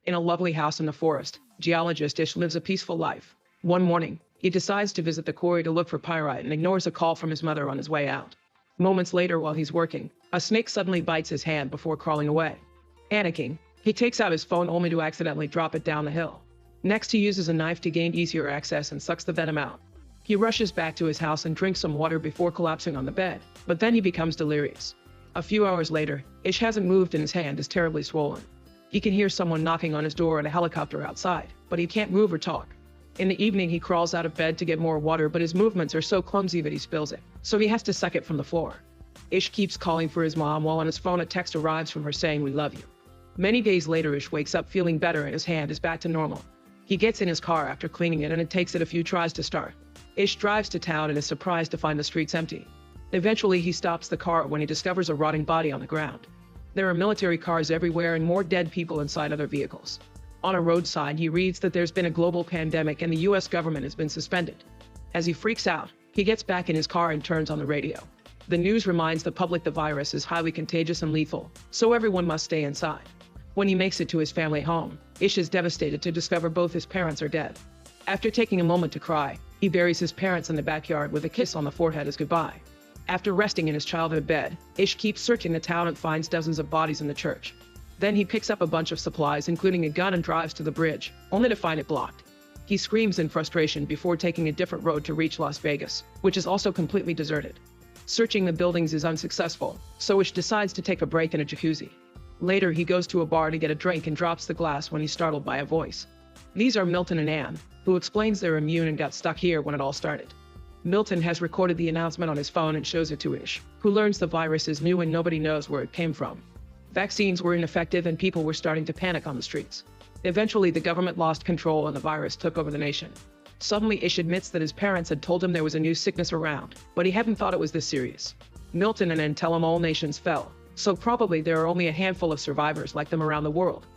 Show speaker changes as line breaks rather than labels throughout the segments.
In a lovely house in the forest, geologist Ish lives a peaceful life. One morning, he decides to visit the quarry to look for pyrite and ignores a call from his mother on his way out. Moments later, while he's working, a snake suddenly bites his hand before crawling away. Panicking, he takes out his phone only to accidentally drop it down the hill. Next, he uses a knife to gain easier access and sucks the venom out. He rushes back to his house and drinks some water before collapsing on the bed, but then he becomes delirious. A few hours later, Ish hasn't moved and his hand is terribly swollen. He can hear someone knocking on his door and a helicopter outside, but he can't move or talk. In the evening, he crawls out of bed to get more water, but his movements are so clumsy that he spills it, so he has to suck it from the floor. Ish keeps calling for his mom while on his phone a text arrives from her saying, "We love you." Many days later, Ish wakes up feeling better and his hand is back to normal. He gets in his car after cleaning it and it takes it a few tries to start. Ish drives to town and is surprised to find the streets empty. Eventually, he stops the car when he discovers a rotting body on the ground. There are military cars everywhere and more dead people inside other vehicles. On a roadside, he reads that there's been a global pandemic and the US government has been suspended. As he freaks out, he gets back in his car and turns on the radio. The news reminds the public the virus is highly contagious and lethal, so everyone must stay inside. When he makes it to his family home, Ish is devastated to discover both his parents are dead. After taking a moment to cry, he buries his parents in the backyard with a kiss on the forehead as goodbye. After resting in his childhood bed, Ish keeps searching the town and finds dozens of bodies in the church. Then he picks up a bunch of supplies, including a gun, and drives to the bridge, only to find it blocked. He screams in frustration before taking a different road to reach Las Vegas, which is also completely deserted. Searching the buildings is unsuccessful, so Ish decides to take a break in a jacuzzi. Later, he goes to a bar to get a drink and drops the glass when he's startled by a voice. These are Milton and Anne, who explains they're immune and got stuck here when it all started. Milton has recorded the announcement on his phone and shows it to Ish, who learns the virus is new and nobody knows where it came from. Vaccines were ineffective and people were starting to panic on the streets. Eventually, the government lost control and the virus took over the nation. Suddenly, Ish admits that his parents had told him there was a new sickness around, but he hadn't thought it was this serious. Milton and Anne tell him all nations fell, so probably there are only a handful of survivors like them around the world.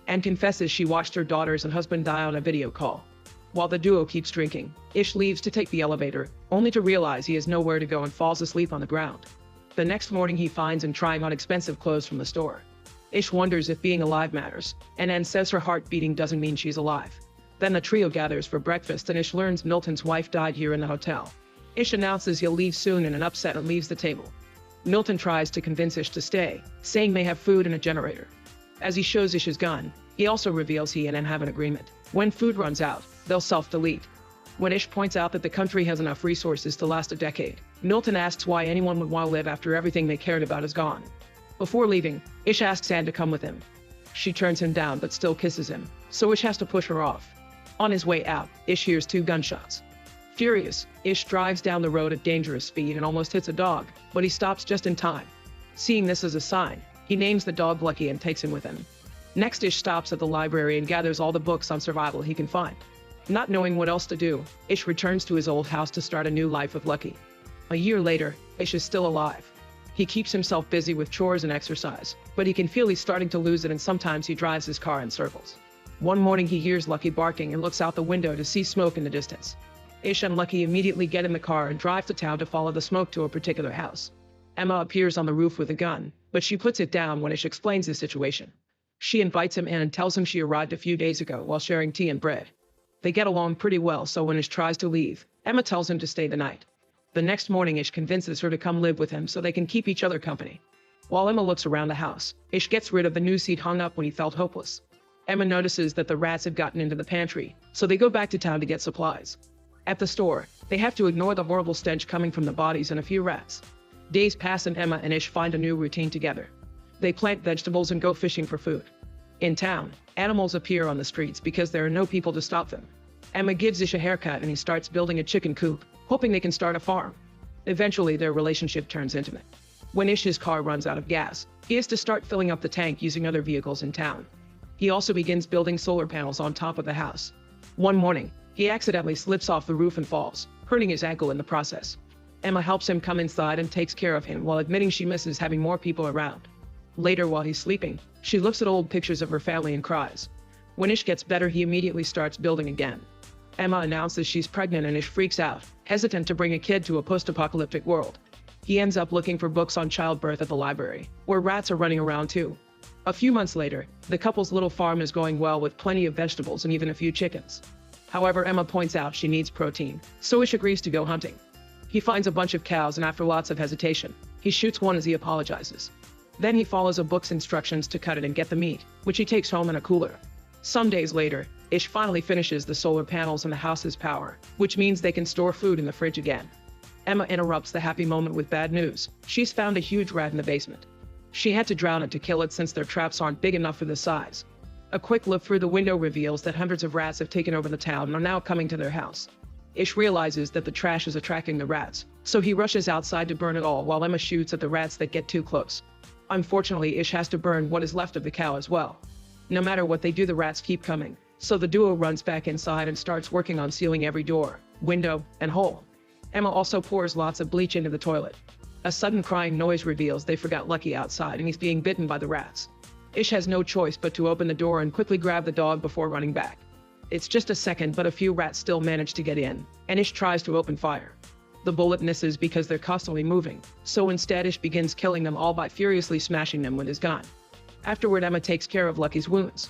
Anne confesses she watched her daughters and husband die on a video call. While the duo keeps drinking, Ish leaves to take the elevator, only to realize he has nowhere to go and falls asleep on the ground. The next morning, he finds Anne trying on expensive clothes from the store. Ish wonders if being alive matters, and Anne says her heart beating doesn't mean she's alive. Then the trio gathers for breakfast and Ish learns Milton's wife died here in the hotel. Ish announces he'll leave soon and upset and leaves the table. Milton tries to convince Ish to stay, saying they have food and a generator. As he shows Ish his gun, he also reveals he and Anne have an agreement. When food runs out, they'll self-delete. When Ish points out that the country has enough resources to last a decade, Milton asks why anyone would want to live after everything they cared about is gone. Before leaving, Ish asks Anne to come with him. She turns him down but still kisses him, so Ish has to push her off. On his way out, Ish hears 2 gunshots. Furious, Ish drives down the road at dangerous speed and almost hits a dog, but he stops just in time. Seeing this as a sign, he names the dog Lucky and takes him with him. Next, Ish stops at the library and gathers all the books on survival he can find. Not knowing what else to do, Ish returns to his old house to start a new life with Lucky. A year later, Ish is still alive. He keeps himself busy with chores and exercise, but he can feel he's starting to lose it and sometimes he drives his car in circles. One morning, he hears Lucky barking and looks out the window to see smoke in the distance. Ish and Lucky immediately get in the car and drive to town to follow the smoke to a particular house. Emma appears on the roof with a gun, but she puts it down when Ish explains the situation. She invites him in and tells him she arrived a few days ago while sharing tea and bread. They get along pretty well, so when Ish tries to leave, Emma tells him to stay the night. The next morning, Ish convinces her to come live with him so they can keep each other company. While Emma looks around the house, Ish gets rid of the news he'd hung up when he felt hopeless. Emma notices that the rats have gotten into the pantry, so they go back to town to get supplies. At the store, they have to ignore the horrible stench coming from the bodies and a few rats. Days pass and Emma and Ish find a new routine together. They plant vegetables and go fishing for food. In town, animals appear on the streets because there are no people to stop them. Emma gives Ish a haircut and he starts building a chicken coop, hoping they can start a farm. Eventually, their relationship turns intimate. When Ish's car runs out of gas, he has to start filling up the tank using other vehicles in town. He also begins building solar panels on top of the house. One morning, he accidentally slips off the roof and falls, hurting his ankle in the process. Emma helps him come inside and takes care of him while admitting she misses having more people around. Later, while he's sleeping, she looks at old pictures of her family and cries. When Ish gets better, he immediately starts building again. Emma announces she's pregnant and Ish freaks out, hesitant to bring a kid to a post-apocalyptic world. He ends up looking for books on childbirth at the library, where rats are running around too. A few months later, the couple's little farm is going well with plenty of vegetables and even a few chickens. However, Emma points out she needs protein, so Ish agrees to go hunting. He finds a bunch of cows and after lots of hesitation, he shoots one as he apologizes. Then he follows a book's instructions to cut it and get the meat, which he takes home in a cooler. Some days later, Ish finally finishes the solar panels and the house's power, which means they can store food in the fridge again. Emma interrupts the happy moment with bad news. She's found a huge rat in the basement. She had to drown it to kill it since their traps aren't big enough for the size. A quick look through the window reveals that hundreds of rats have taken over the town and are now coming to their house. Ish realizes that the trash is attracting the rats, so he rushes outside to burn it all while Emma shoots at the rats that get too close. Unfortunately, Ish has to burn what is left of the cow as well. No matter what they do, the rats keep coming, so the duo runs back inside and starts working on sealing every door, window, and hole. Emma also pours lots of bleach into the toilet. A sudden crying noise reveals they forgot Lucky outside and he's being bitten by the rats. Ish has no choice but to open the door and quickly grab the dog before running back. It's just a second, but a few rats still manage to get in, and Ish tries to open fire. The bullet misses because they're constantly moving, so instead Ish begins killing them all by furiously smashing them with his gun. Afterward, Emma takes care of Lucky's wounds.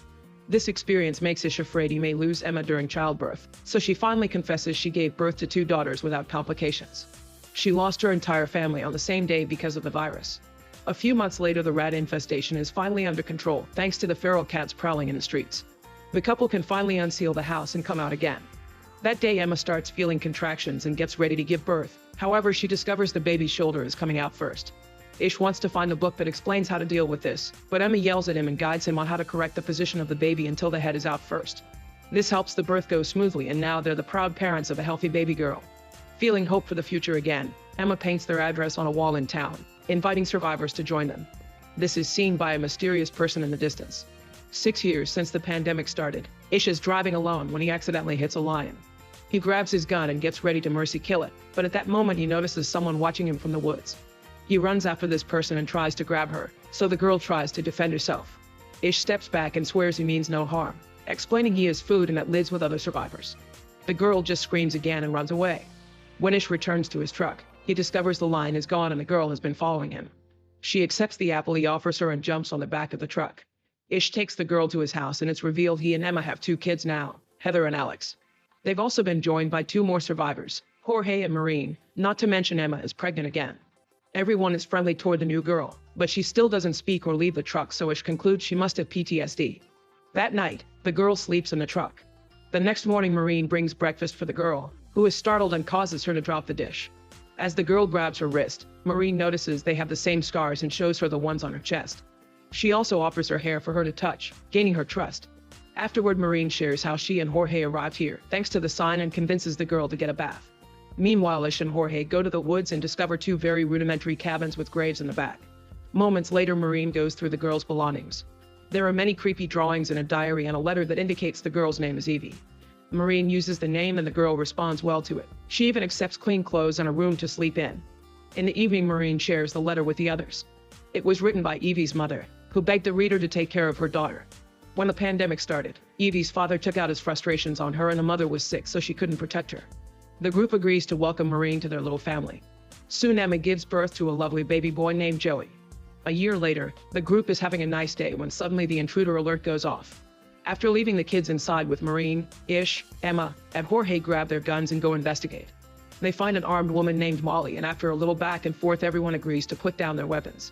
This experience makes Ish afraid he may lose Emma during childbirth, so she finally confesses she gave birth to 2 daughters without complications. She lost her entire family on the same day because of the virus. A few months later, the rat infestation is finally under control thanks to the feral cats prowling in the streets. The couple can finally unseal the house and come out again. That day, Emma starts feeling contractions and gets ready to give birth. However, she discovers the baby's shoulder is coming out first. Ish wants to find a book that explains how to deal with this, but Emma yells at him and guides him on how to correct the position of the baby until the head is out first. This helps the birth go smoothly, and now they're the proud parents of a healthy baby girl. Feeling hope for the future again, Emma paints their address on a wall in town, inviting survivors to join them. This is seen by a mysterious person in the distance. 6 years since the pandemic started, Ish is driving alone when he accidentally hits a lion. He grabs his gun and gets ready to mercy kill it, but at that moment he notices someone watching him from the woods. He runs after this person and tries to grab her, so the girl tries to defend herself. Ish steps back and swears he means no harm, explaining he is food and that lives with other survivors. The girl just screams again and runs away. When Ish returns to his truck, he discovers the lion is gone and the girl has been following him. She accepts the apple he offers her and jumps on the back of the truck. Ish takes the girl to his house and it's revealed he and Emma have 2 kids now, Heather and Alex. They've also been joined by 2 more survivors, Jorge and Maureen, not to mention Emma is pregnant again. Everyone is friendly toward the new girl, but she still doesn't speak or leave the truck, so Ish concludes she must have PTSD. That night, the girl sleeps in the truck. The next morning, Maureen brings breakfast for the girl, who is startled and causes her to drop the dish. As the girl grabs her wrist, Maureen notices they have the same scars and shows her the ones on her chest. She also offers her hair for her to touch, gaining her trust. Afterward, Maureen shares how she and Jorge arrived here thanks to the sign and convinces the girl to get a bath. Meanwhile, Ish and Jorge go to the woods and discover 2 very rudimentary cabins with graves in the back. Moments later, Maureen goes through the girl's belongings. There are many creepy drawings in a diary and a letter that indicates the girl's name is Evie. Maureen uses the name and the girl responds well to it. She even accepts clean clothes and a room to sleep in. In the evening, Maureen shares the letter with the others. It was written by Evie's mother, who begged the reader to take care of her daughter. When the pandemic started, Evie's father took out his frustrations on her and the mother was sick, so she couldn't protect her. The group agrees to welcome Maureen to their little family. Soon Emma gives birth to a lovely baby boy named Joey. A year later, the group is having a nice day when suddenly the intruder alert goes off. After leaving the kids inside with Maureen, Ish, Emma, and Jorge grab their guns and go investigate. They find an armed woman named Molly, and after a little back and forth, everyone agrees to put down their weapons.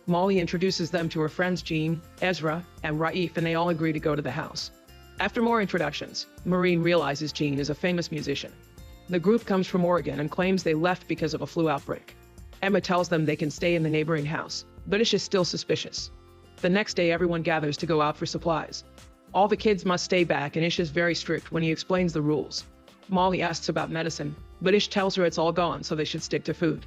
Molly introduces them to her friends Jean, Ezra, and Raif, and they all agree to go to the house. After more introductions, Maureen realizes Jean is a famous musician. The group comes from Oregon and claims they left because of a flu outbreak. Emma tells them they can stay in the neighboring house, but Ish is still suspicious. The next day, everyone gathers to go out for supplies. All the kids must stay back, and Ish is very strict when he explains the rules. Molly asks about medicine, but Ish tells her it's all gone, so they should stick to food.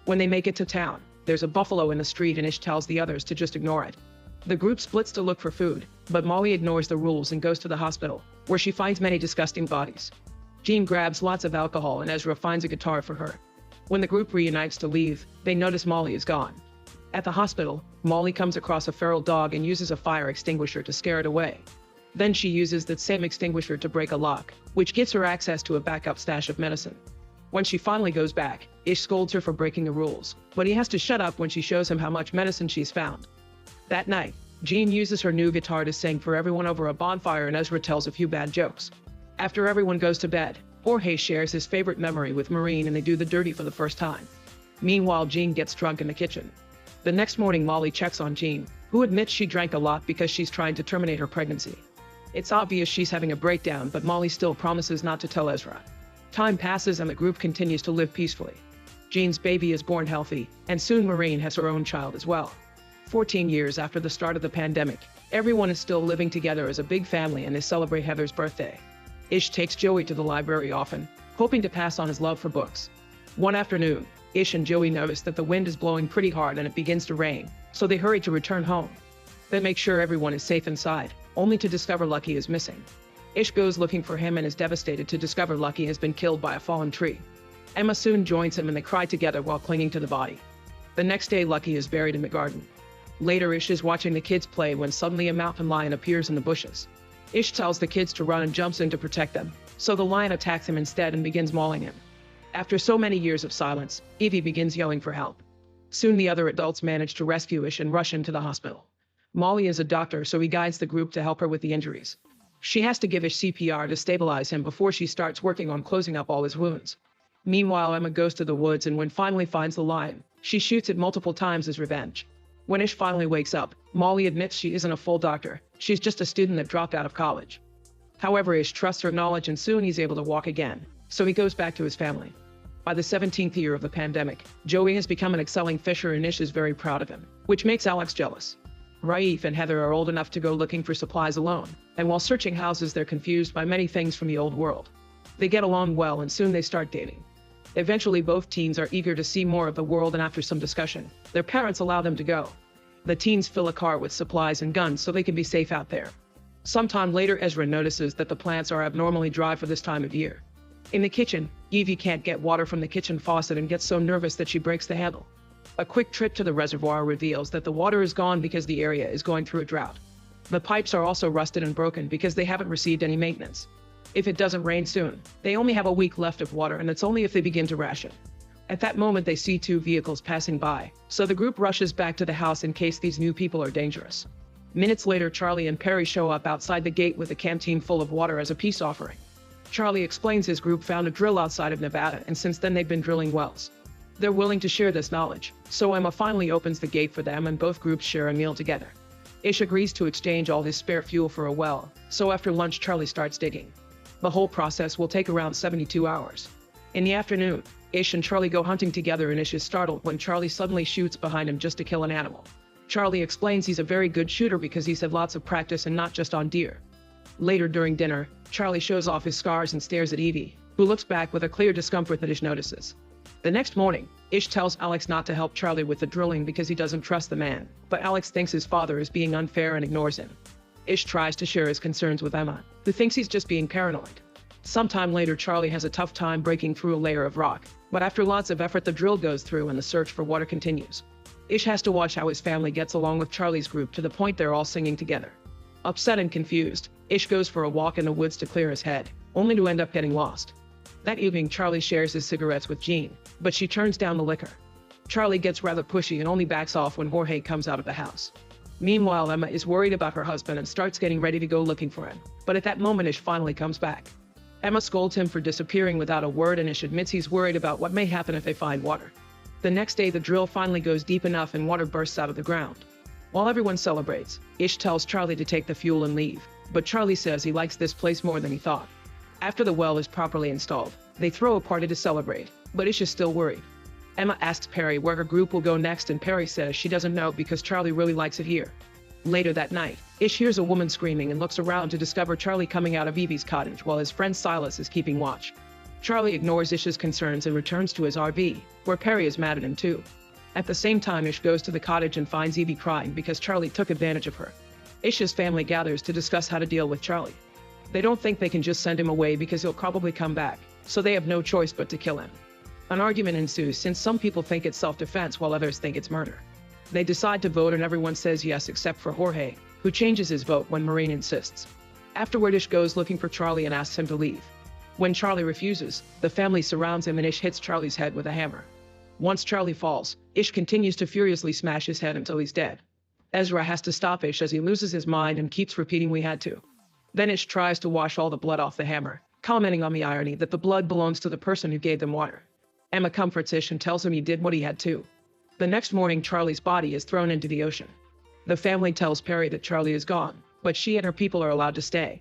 When they make it to town, there's a buffalo in the street, and Ish tells the others to just ignore it. The group splits to look for food, but Molly ignores the rules and goes to the hospital, where she finds many disgusting bodies. Jean grabs lots of alcohol, and Ezra finds a guitar for her. When the group reunites to leave, they notice Molly is gone. At the hospital, Molly comes across a feral dog and uses a fire extinguisher to scare it away. Then she uses that same extinguisher to break a lock, which gives her access to a backup stash of medicine. When she finally goes back, Ish scolds her for breaking the rules, but he has to shut up when she shows him how much medicine she's found. That night, Jean uses her new guitar to sing for everyone over a bonfire, and Ezra tells a few bad jokes. After everyone goes to bed, Jorge shares his favorite memory with Maureen and they do the dirty for the first time. Meanwhile, Jean gets drunk in the kitchen. The next morning, Molly checks on Jean, who admits she drank a lot because she's trying to terminate her pregnancy. It's obvious she's having a breakdown, but Molly still promises not to tell Ezra. Time passes and the group continues to live peacefully. Jean's baby is born healthy, and soon Maureen has her own child as well. 14 years after the start of the pandemic, everyone is still living together as a big family and they celebrate Heather's birthday. Ish takes Joey to the library often, hoping to pass on his love for books. One afternoon, Ish and Joey notice that the wind is blowing pretty hard and it begins to rain, so they hurry to return home. They make sure everyone is safe inside, only to discover Lucky is missing. Ish goes looking for him and is devastated to discover Lucky has been killed by a fallen tree. Emma soon joins him and they cry together while clinging to the body. The next day, Lucky is buried in the garden. Later, Ish is watching the kids play when suddenly a mountain lion appears in the bushes. Ish tells the kids to run and jumps in to protect them, so the lion attacks him instead and begins mauling him. After so many years of silence, Evie begins yelling for help. Soon the other adults manage to rescue Ish and rush him to the hospital. Molly is a doctor, so he guides the group to help her with the injuries. She has to give Ish CPR to stabilize him before she starts working on closing up all his wounds. Meanwhile, Emma goes to the woods and when finally finds the lion, she shoots it multiple times as revenge. When Ish finally wakes up, Molly admits she isn't a full doctor, she's just a student that dropped out of college. However, Ish trusts her knowledge and soon he's able to walk again, so he goes back to his family. By the 17th year of the pandemic, Joey has become an excelling fisher and Ish is very proud of him, which makes Alex jealous. Raif and Heather are old enough to go looking for supplies alone, and while searching houses they're confused by many things from the old world. They get along well and soon they start dating. Eventually both teens are eager to see more of the world and after some discussion, their parents allow them to go. The teens fill a car with supplies and guns so they can be safe out there. Sometime later, Ezra notices that the plants are abnormally dry for this time of year. In the kitchen, Evie can't get water from the kitchen faucet and gets so nervous that she breaks the handle. A quick trip to the reservoir reveals that the water is gone because the area is going through a drought. The pipes are also rusted and broken because they haven't received any maintenance. If it doesn't rain soon, they only have a week left of water, and it's only if they begin to ration. At that moment, they see two vehicles passing by, so the group rushes back to the house in case these new people are dangerous. Minutes later, Charlie and Perry show up outside the gate with a canteen full of water as a peace offering. Charlie explains his group found a drill outside of Nevada, and since then they've been drilling wells. They're willing to share this knowledge, so Emma finally opens the gate for them and both groups share a meal together. Ish agrees to exchange all his spare fuel for a well, so after lunch Charlie starts digging. The whole process will take around 72 hours. In the afternoon, Ish and Charlie go hunting together and Ish is startled when Charlie suddenly shoots behind him just to kill an animal. Charlie explains he's a very good shooter because he's had lots of practice and not just on deer. Later during dinner, Charlie shows off his scars and stares at Evie, who looks back with a clear discomfort that Ish notices. The next morning, Ish tells Alex not to help Charlie with the drilling because he doesn't trust the man, but Alex thinks his father is being unfair and ignores him. Ish tries to share his concerns with Emma, who thinks he's just being paranoid. Sometime later, Charlie has a tough time breaking through a layer of rock, but after lots of effort the drill goes through and the search for water continues. Ish has to watch how his family gets along with Charlie's group to the point they're all singing together. Upset and confused, Ish goes for a walk in the woods to clear his head, only to end up getting lost. That evening, Charlie shares his cigarettes with Jean, but she turns down the liquor. Charlie gets rather pushy and only backs off when Jorge comes out of the house. Meanwhile, Emma is worried about her husband and starts getting ready to go looking for him, but at that moment Ish finally comes back. Emma scolds him for disappearing without a word and Ish admits he's worried about what may happen if they find water. The next day, the drill finally goes deep enough and water bursts out of the ground. While everyone celebrates, Ish tells Charlie to take the fuel and leave, but Charlie says he likes this place more than he thought. After the well is properly installed, they throw a party to celebrate, but Ish is still worried. Emma asks Perry where her group will go next and Perry says she doesn't know because Charlie really likes it here. Later that night, Ish hears a woman screaming and looks around to discover Charlie coming out of Evie's cottage while his friend Silas is keeping watch. Charlie ignores Ish's concerns and returns to his RV, where Perry is mad at him too. At the same time, Ish goes to the cottage and finds Evie crying because Charlie took advantage of her. Ish's family gathers to discuss how to deal with Charlie. They don't think they can just send him away because he'll probably come back, so they have no choice but to kill him. An argument ensues since some people think it's self-defense while others think it's murder. They decide to vote and everyone says yes except for Jorge, who changes his vote when Maureen insists. Afterward, Ish goes looking for Charlie and asks him to leave. When Charlie refuses, the family surrounds him and Ish hits Charlie's head with a hammer. Once Charlie falls, Ish continues to furiously smash his head until he's dead. Ezra has to stop Ish as he loses his mind and keeps repeating we had to. Then Ish tries to wash all the blood off the hammer, commenting on the irony that the blood belongs to the person who gave them water. Emma comforts Ish and tells him he did what he had to. The next morning, Charlie's body is thrown into the ocean. The family tells Perry that Charlie is gone, but she and her people are allowed to stay.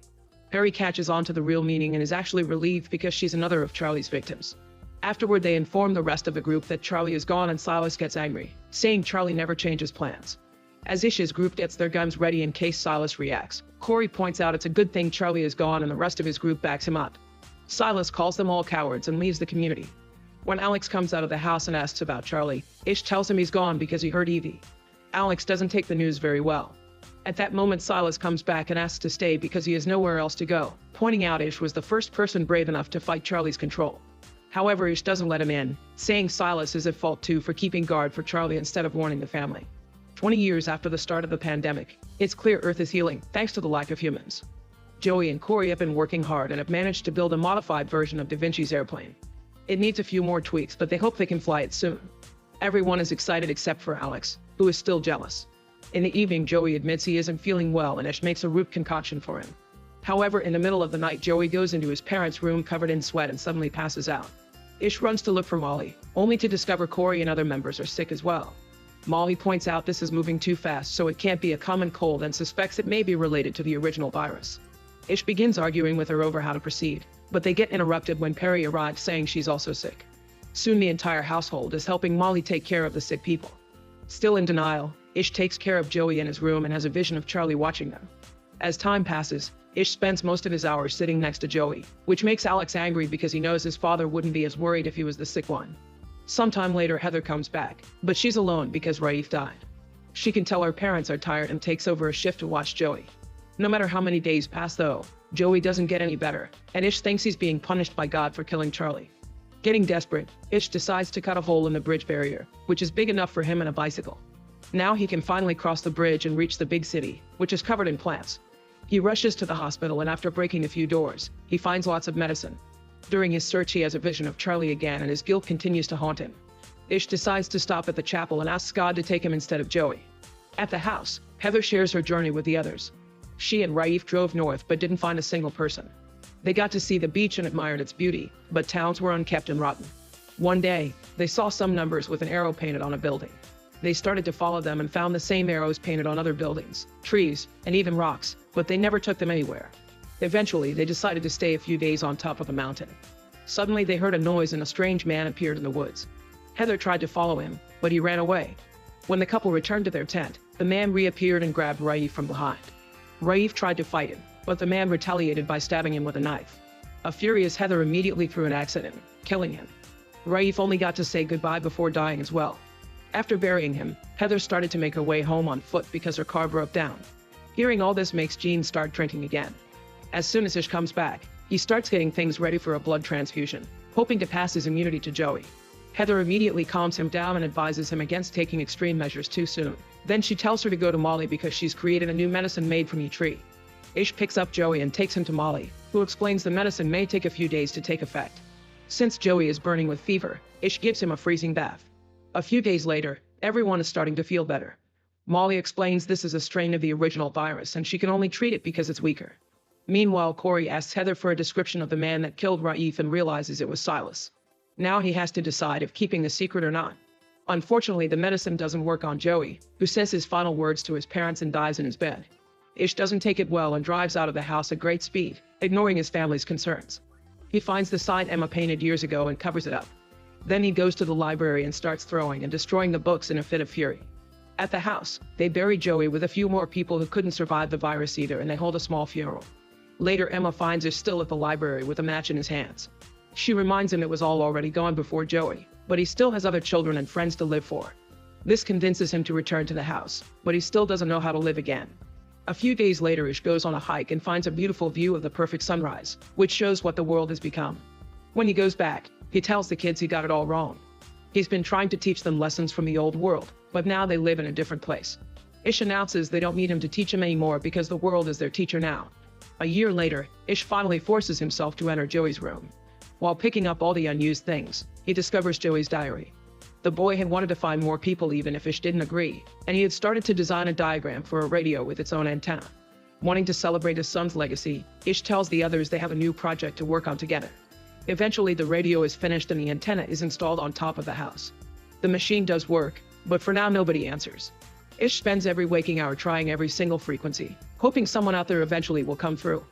Perry catches on to the real meaning and is actually relieved because she's another of Charlie's victims. Afterward, they inform the rest of the group that Charlie is gone and Silas gets angry, saying Charlie never changes plans. As Ish's group gets their guns ready in case Silas reacts, Corey points out it's a good thing Charlie is gone and the rest of his group backs him up. Silas calls them all cowards and leaves the community. When Alex comes out of the house and asks about Charlie, Ish tells him he's gone because he heard Evie. Alex doesn't take the news very well. At that moment, Silas comes back and asks to stay because he has nowhere else to go, pointing out Ish was the first person brave enough to fight Charlie's control. However, Ish doesn't let him in, saying Silas is at fault too for keeping guard for Charlie instead of warning the family. 20 years after the start of the pandemic, it's clear Earth is healing thanks to the lack of humans. Joey and Corey have been working hard and have managed to build a modified version of Da Vinci's airplane. It needs a few more tweaks, but they hope they can fly it soon. Everyone is excited except for Alex, who is still jealous. In the evening, Joey admits he isn't feeling well and Ish makes a root concoction for him. However, in the middle of the night, Joey goes into his parents' room covered in sweat and suddenly passes out. Ish runs to look for Molly, only to discover Corey and other members are sick as well. Molly points out this is moving too fast, so it can't be a common cold, and suspects it may be related to the original virus. Ish begins arguing with her over how to proceed, but they get interrupted when Perry arrives saying she's also sick. Soon the entire household is helping Molly take care of the sick people. Still in denial, Ish takes care of Joey in his room and has a vision of Charlie watching them. As time passes, Ish spends most of his hours sitting next to Joey, which makes Alex angry because he knows his father wouldn't be as worried if he was the sick one. Sometime later, Heather comes back, but she's alone because Raif died. She can tell her parents are tired and takes over a shift to watch Joey. No matter how many days pass though, Joey doesn't get any better, and Ish thinks he's being punished by God for killing Charlie. Getting desperate, Ish decides to cut a hole in the bridge barrier, which is big enough for him and a bicycle. Now he can finally cross the bridge and reach the big city, which is covered in plants. He rushes to the hospital and after breaking a few doors, he finds lots of medicine. During his search, he has a vision of Charlie again and his guilt continues to haunt him. Ish decides to stop at the chapel and asks God to take him instead of Joey. At the house, Heather shares her journey with the others. She and Raif drove north but didn't find a single person. They got to see the beach and admired its beauty, but towns were unkept and rotten. One day, they saw some numbers with an arrow painted on a building. They started to follow them and found the same arrows painted on other buildings, trees, and even rocks, but they never took them anywhere. Eventually, they decided to stay a few days on top of a mountain. Suddenly, they heard a noise and a strange man appeared in the woods. Heather tried to follow him, but he ran away. When the couple returned to their tent, the man reappeared and grabbed Raif from behind. Raif tried to fight him, but the man retaliated by stabbing him with a knife. A furious Heather immediately threw an axe at him, killing him. Raif only got to say goodbye before dying as well. After burying him, Heather started to make her way home on foot because her car broke down. Hearing all this makes Gene start drinking again. As soon as Ish comes back, he starts getting things ready for a blood transfusion, hoping to pass his immunity to Joey. Heather immediately calms him down and advises him against taking extreme measures too soon. Then she tells her to go to Molly because she's created a new medicine made from a tree. Ish picks up Joey and takes him to Molly, who explains the medicine may take a few days to take effect. Since Joey is burning with fever, Ish gives him a freezing bath. A few days later, everyone is starting to feel better. Molly explains this is a strain of the original virus and she can only treat it because it's weaker. Meanwhile, Corey asks Heather for a description of the man that killed Raif and realizes it was Silas. Now he has to decide if keeping the secret or not. Unfortunately, the medicine doesn't work on Joey, who says his final words to his parents and dies in his bed. Ish doesn't take it well and drives out of the house at great speed, ignoring his family's concerns. He finds the sign Emma painted years ago and covers it up. Then he goes to the library and starts throwing and destroying the books in a fit of fury. At the house, they bury Joey with a few more people who couldn't survive the virus either, and they hold a small funeral. Later, Emma finds Ish still at the library with a match in his hands. She reminds him it was all already gone before Joey, but he still has other children and friends to live for. This convinces him to return to the house, but he still doesn't know how to live again. A few days later, Ish goes on a hike and finds a beautiful view of the perfect sunrise, which shows what the world has become. When he goes back, he tells the kids he got it all wrong. He's been trying to teach them lessons from the old world, but now they live in a different place. Ish announces they don't need him to teach them anymore because the world is their teacher now. A year later, Ish finally forces himself to enter Joey's room. While picking up all the unused things, he discovers Joey's diary. The boy had wanted to find more people even if Ish didn't agree, and he had started to design a diagram for a radio with its own antenna. Wanting to celebrate his son's legacy, Ish tells the others they have a new project to work on together. Eventually, the radio is finished and the antenna is installed on top of the house. The machine does work, but for now nobody answers. Ish spends every waking hour trying every single frequency, hoping someone out there eventually will come through.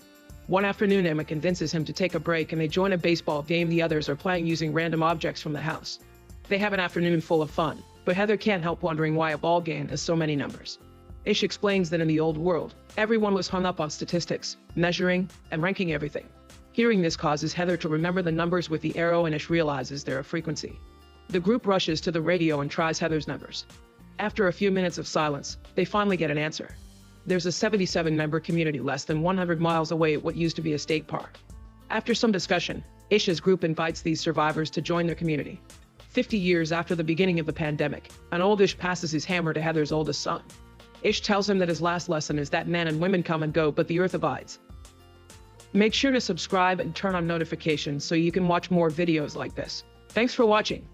One afternoon, Emma convinces him to take a break and they join a baseball game the others are playing using random objects from the house. They have an afternoon full of fun, but Heather can't help wondering why a ball game has so many numbers. Ish explains that in the old world, everyone was hung up on statistics, measuring, and ranking everything. Hearing this causes Heather to remember the numbers with the arrow, and Ish realizes they're a frequency. The group rushes to the radio and tries Heather's numbers. After a few minutes of silence, they finally get an answer. There's a 77-member community less than 100 miles away at what used to be a state park. After some discussion, Ish's group invites these survivors to join their community. 50 years after the beginning of the pandemic, an old Ish passes his hammer to Heather's oldest son. Ish tells him that his last lesson is that men and women come and go, but the earth abides. Make sure to subscribe and turn on notifications so you can watch more videos like this. Thanks for watching.